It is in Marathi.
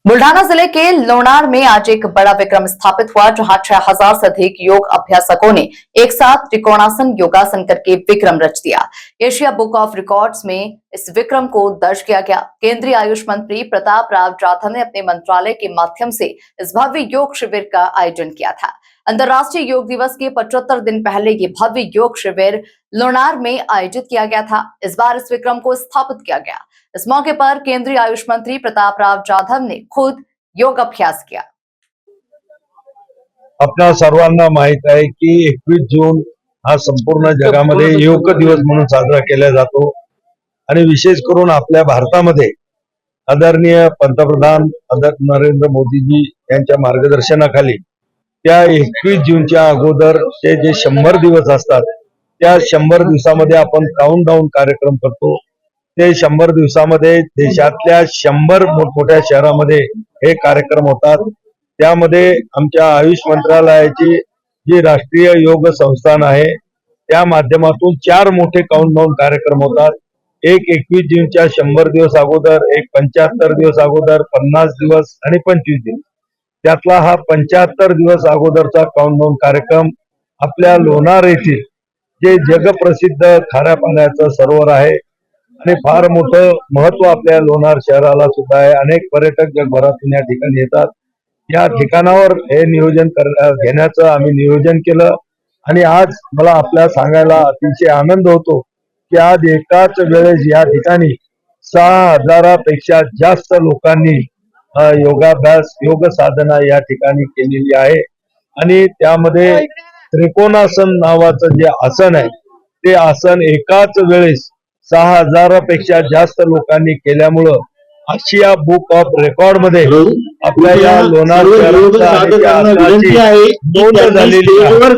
बुल्ढाना जिले के लोनार में आज एक बड़ा विक्रम स्थापित हुआ, जहां 6000 से अधिक योग अभ्यासकों ने एक साथ त्रिकोणासन योगासन करके विक्रम रच दिया। एशिया बुक ऑफ रिकॉर्ड्स में इस विक्रम को दर्ज किया गया। केंद्रीय आयुष मंत्री प्रताप राव जाधव ने अपने मंत्रालय के माध्यम से इस भव्य योग शिविर का आयोजन किया था। अंतर्राष्ट्रीय योग दिवस के 75 दिन पहले ये भव्य योग शिविर लोनार में आयोजित किया गया था। इस बार इस विक्रम को स्थापित किया गया। इस मौके पर केंद्रीय आयुष मंत्री प्रताप राव जाधव ने खुद योग अभ्यास किया। आपल्या सर्वांना माहित आहे की 21 जून हा संपूर्ण जगामध्ये योग दिवस म्हणून साजरा केला जातो आणि विशेष करून आपल्या भारतामध्ये आदरणीय पंतप्रधान नरेंद्र मोदीजी यांच्या मार्गदर्शनाखाली त्या 21 जूनच्या अगोदरचे जे 100 दिवस असतात त्या 100 दिवसामध्ये आपण काउंटडाऊन कार्यक्रम करतो। ते 100 दिवसामध्ये देशातल्या 100 मोठमोठ्या शहरामध्ये हे कार्यक्रम होतात। त्यामध्ये आमच्या आयुष मंत्रालयाची जी राष्ट्रीय योग संस्थान आहे त्या माध्यमातून 4 मोठे काउंटडाऊन कार्यक्रम होतात। एक 21 जूनच्या 100 दिवस अगोदर, एक 75 दिवस अगोदर, 50 दिवस आणि 25 दिवस। त्यातला हा 75 दिवस अगोदरचा काउंटडाऊन कार्यक्रम आपल्या लोणार येथील जे जगप्रसिद्ध खाऱ्या पाण्याचं सरोवर आहे आणि फार मोठं महत्व आपल्या लोणार शहराला सुद्धा आहे। अनेक पर्यटक जगभरातून या ठिकाणी येतात। या ठिकाणावर हे नियोजन घेण्याचं आम्ही नियोजन केलं आणि आज मला आपल्या सांगायला अतिशय आनंद होतो की आज एकाच वेळेस या ठिकाणी 6000 पेक्षा जास्त लोकांनी योगाभ्यास योग साधना या ठिकाणी केलेली आहे आणि त्यामध्ये त्रिकोणासन नावाचं जे आसन आहे ते आसन एकाच वेळेस 6000 पेक्षा जास्त लोकांनी केल्यामुळं आशिया बुक ऑफ रेकॉर्ड मध्ये आपल्या या लोणार शहराची नोंद झालेली आहे।